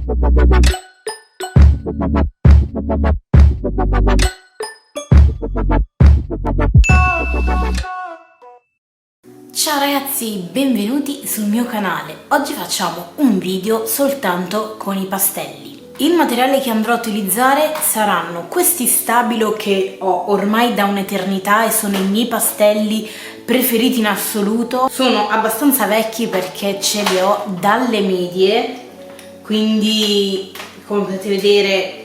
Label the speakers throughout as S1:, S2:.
S1: Ciao ragazzi, benvenuti sul mio canale. Oggi facciamo un video soltanto con i pastelli. Il materiale che andrò a utilizzare saranno questi stabilo che ho ormai da un'eternità e sono i miei pastelli preferiti in assoluto. Sono abbastanza vecchi perché ce li ho dalle medie, quindi come potete vedere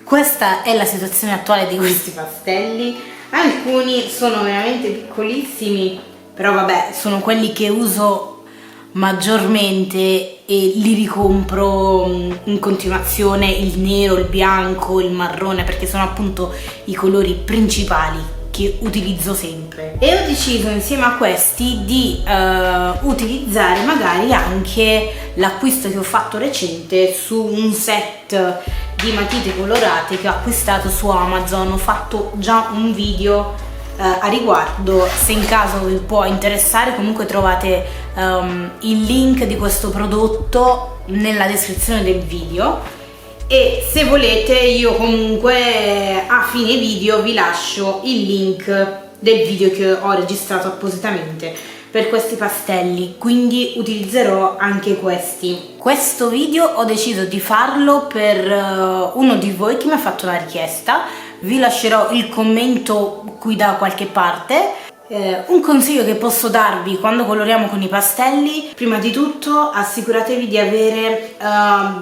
S1: questa è la situazione attuale di questi pastelli. Alcuni sono veramente piccolissimi, però vabbè, sono quelli che uso maggiormente e li ricompro in continuazione, il nero, il bianco, il marrone, perché sono appunto i colori principali che utilizzo sempre. E ho deciso insieme a questi di utilizzare magari anche l'acquisto che ho fatto recente su un set di matite colorate che ho acquistato su Amazon. Ho fatto già un video a riguardo, se in caso vi può interessare. Comunque trovate il link di questo prodotto nella descrizione del video, e se volete io comunque a fine video vi lascio il link del video che ho registrato appositamente per questi pastelli, quindi utilizzerò anche questi. Questo video ho deciso di farlo per uno di voi che mi ha fatto la richiesta. Vi lascerò il commento qui da qualche parte. Un consiglio che posso darvi quando coloriamo con i pastelli: prima di tutto assicuratevi di avere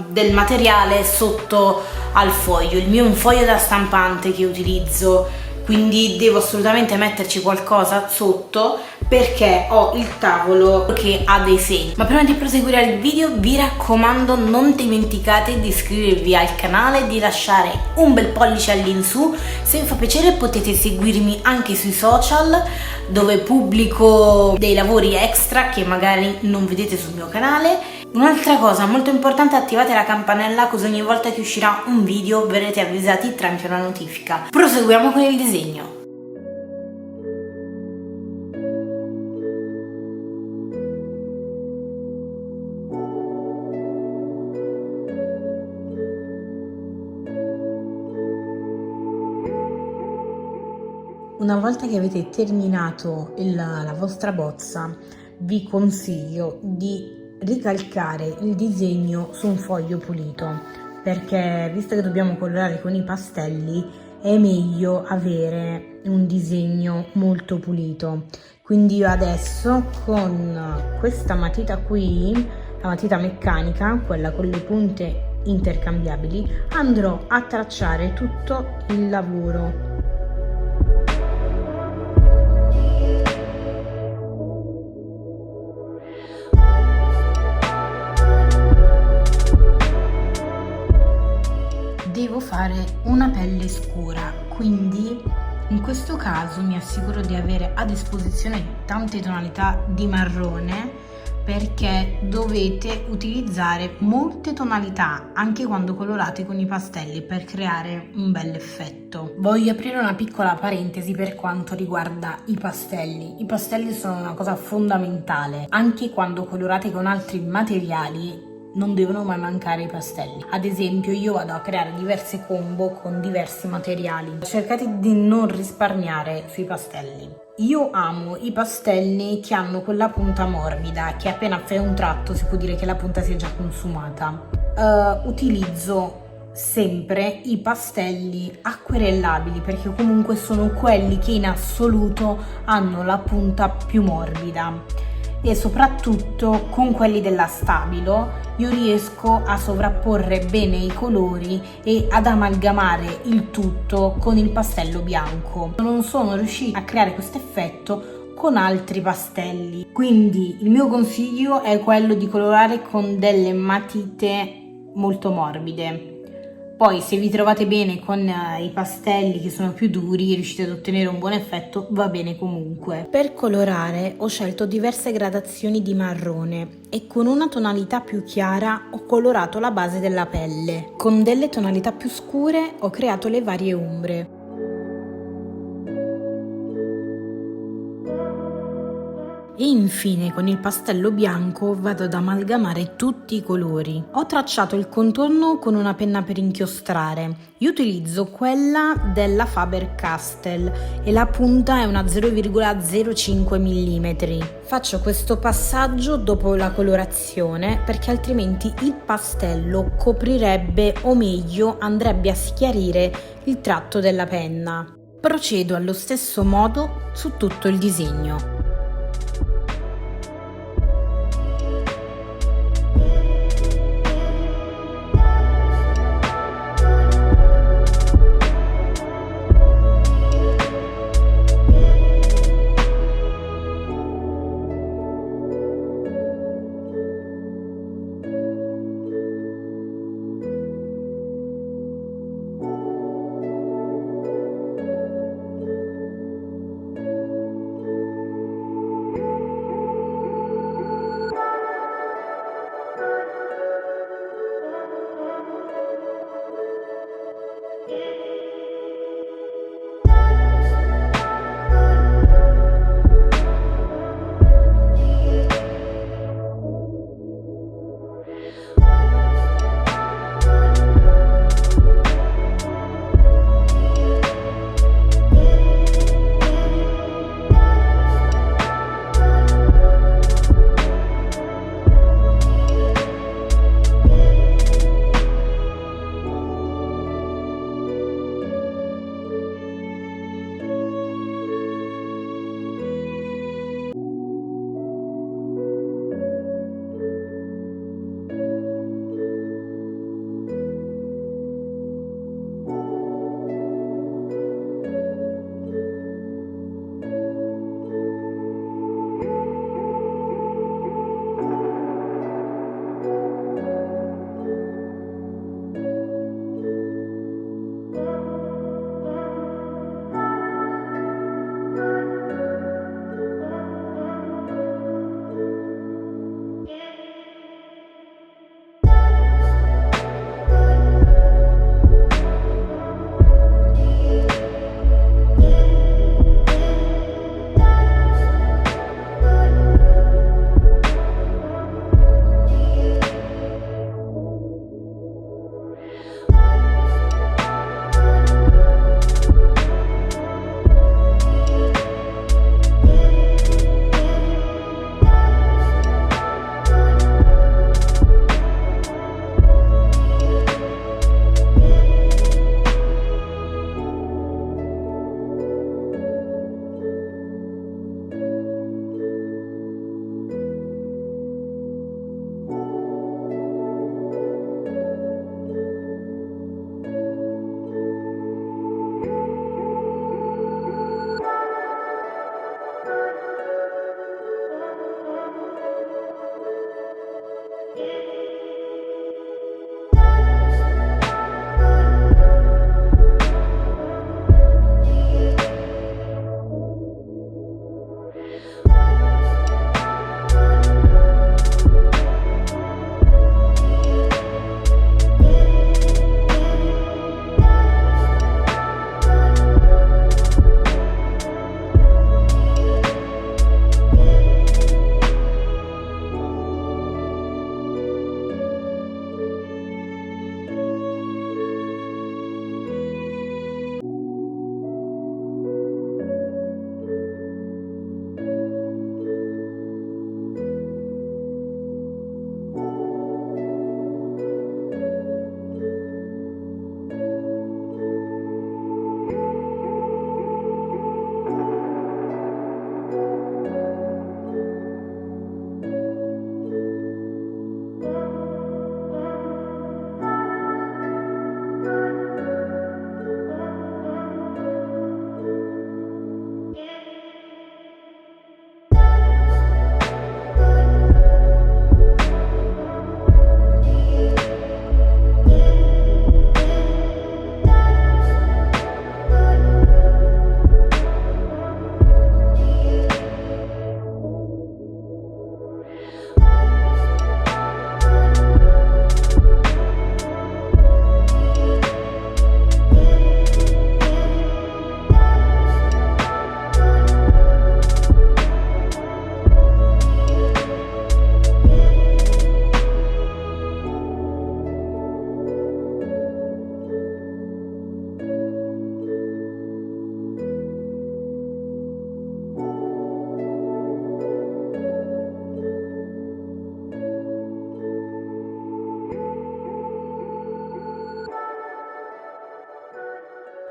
S1: del materiale sotto al foglio. Il mio è un foglio da stampante che utilizzo, quindi devo assolutamente metterci qualcosa sotto perché ho il tavolo che ha dei segni. Ma prima di proseguire il video vi raccomando, non dimenticate di iscrivervi al canale, di lasciare un bel pollice all'insù. Se vi fa piacere potete seguirmi anche sui social, dove pubblico dei lavori extra che magari non vedete sul mio canale. Un'altra cosa molto importante: attivate la campanella, così ogni volta che uscirà un video verrete avvisati tramite una notifica. Proseguiamo con il disegno. Una volta che avete terminato la vostra bozza, vi consiglio di ricalcare il disegno su un foglio pulito, perché visto che dobbiamo colorare con i pastelli è meglio avere un disegno molto pulito. Quindi io adesso con questa matita qui, la matita meccanica, quella con le punte intercambiabili, andrò a tracciare tutto il lavoro. Devo fare una pelle scura, quindi in questo caso mi assicuro di avere a disposizione tante tonalità di marrone, perché dovete utilizzare molte tonalità anche quando colorate con i pastelli per creare un bel effetto. Voglio aprire una piccola parentesi per quanto riguarda i pastelli. I pastelli sono una cosa fondamentale, anche quando colorate con altri materiali non devono mai mancare i pastelli. Ad esempio io vado a creare diverse combo con diversi materiali. Cercate di non risparmiare sui pastelli. Io amo i pastelli che hanno quella punta morbida, che appena fai un tratto si può dire che la punta si è già consumata. Utilizzo sempre i pastelli acquerellabili, perché comunque sono quelli che in assoluto hanno la punta più morbida, e soprattutto con quelli della Stabilo io riesco a sovrapporre bene i colori e ad amalgamare il tutto con il pastello bianco. Non sono riuscita a creare questo effetto con altri pastelli, quindi il mio consiglio è quello di colorare con delle matite molto morbide. Poi se vi trovate bene con i pastelli che sono più duri, riuscite ad ottenere un buon effetto, va bene comunque. Per colorare ho scelto diverse gradazioni di marrone e con una tonalità più chiara ho colorato la base della pelle. Con delle tonalità più scure ho creato le varie ombre. E infine con il pastello bianco vado ad amalgamare tutti i colori. Ho tracciato il contorno con una penna per inchiostrare. Io utilizzo quella della Faber-Castell e la punta è una 0,05 mm. Faccio questo passaggio dopo la colorazione perché altrimenti il pastello coprirebbe, o meglio andrebbe a schiarire il tratto della penna. Procedo allo stesso modo su tutto il disegno.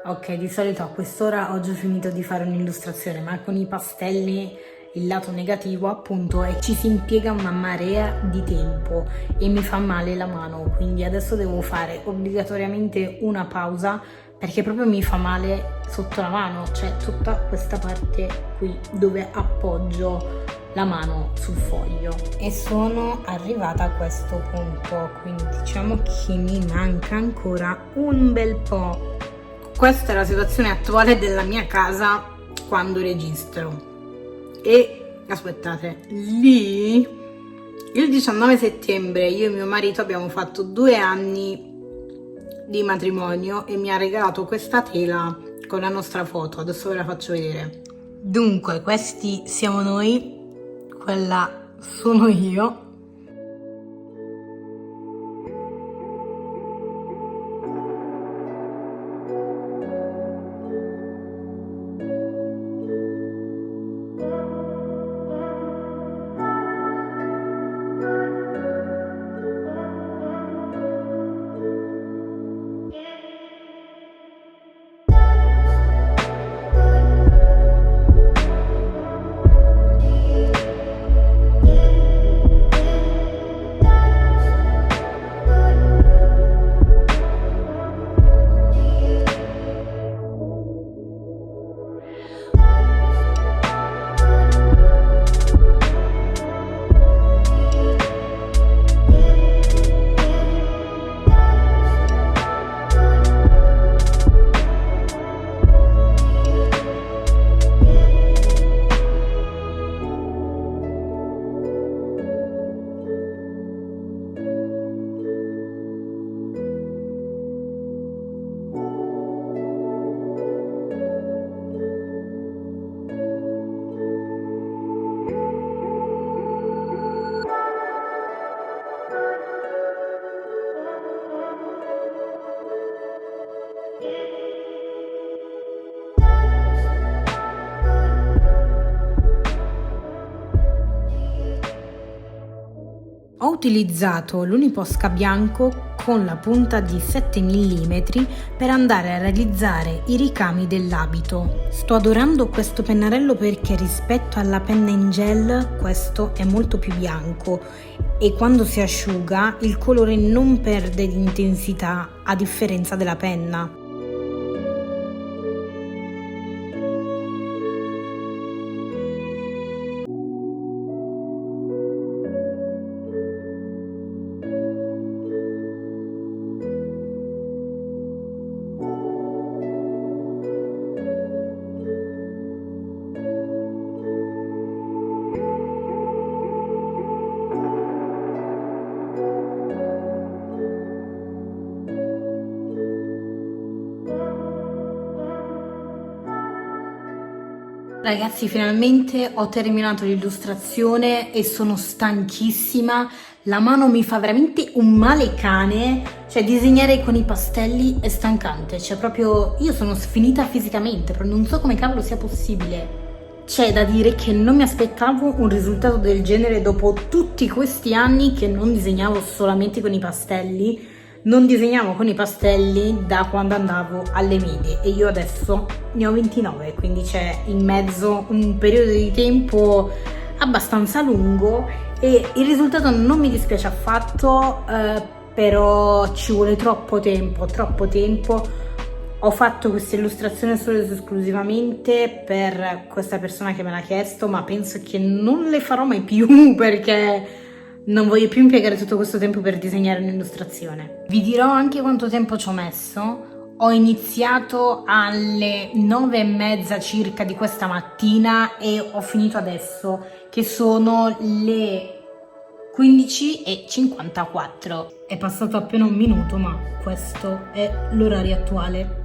S1: Ok, di solito a quest'ora ho già finito di fare un'illustrazione, ma con i pastelli il lato negativo appunto è che ci si impiega una marea di tempo e mi fa male la mano, quindi adesso devo fare obbligatoriamente una pausa perché proprio mi fa male sotto la mano, cioè tutta questa parte qui dove appoggio la mano sul foglio, e sono arrivata a questo punto, quindi diciamo che mi manca ancora un bel po'. Questa è la situazione attuale della mia casa quando registro. E aspettate, lì il 19 settembre io e mio marito abbiamo fatto 2 anni di matrimonio e mi ha regalato questa tela con la nostra foto, adesso ve la faccio vedere. Dunque, questi siamo noi, quella sono io. Ho utilizzato l'Uniposca bianco con la punta di 7 mm per andare a realizzare i ricami dell'abito. Sto adorando questo pennarello perché rispetto alla penna in gel questo è molto più bianco e quando si asciuga il colore non perde di intensità a differenza della penna. Ragazzi, finalmente ho terminato l'illustrazione e sono stanchissima, la mano mi fa veramente un male cane, cioè disegnare con i pastelli è stancante, cioè proprio io sono sfinita fisicamente, però non so come cavolo sia possibile. C'è da dire che non mi aspettavo un risultato del genere dopo tutti questi anni che non disegnavo solamente con i pastelli. Non disegnavo con i pastelli da quando andavo alle medie e io adesso ne ho 29, quindi c'è in mezzo un periodo di tempo abbastanza lungo e il risultato non mi dispiace affatto, però ci vuole troppo tempo. Ho fatto questa illustrazione solo ed esclusivamente per questa persona che me l'ha chiesto, ma penso che non le farò mai più perché non voglio più impiegare tutto questo tempo per disegnare un'illustrazione. Vi dirò anche quanto tempo ci ho messo. Ho iniziato alle 9:30 circa di questa mattina e ho finito adesso, che sono le 15:54. È passato appena un minuto, ma questo è l'orario attuale.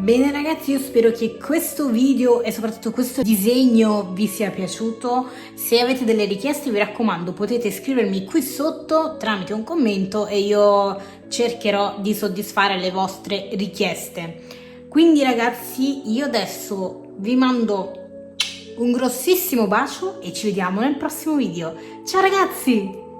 S1: Bene ragazzi, io spero che questo video e soprattutto questo disegno vi sia piaciuto. Se avete delle richieste vi raccomando potete scrivermi qui sotto tramite un commento e io cercherò di soddisfare le vostre richieste. Quindi ragazzi, io adesso vi mando un grossissimo bacio e ci vediamo nel prossimo video. Ciao ragazzi!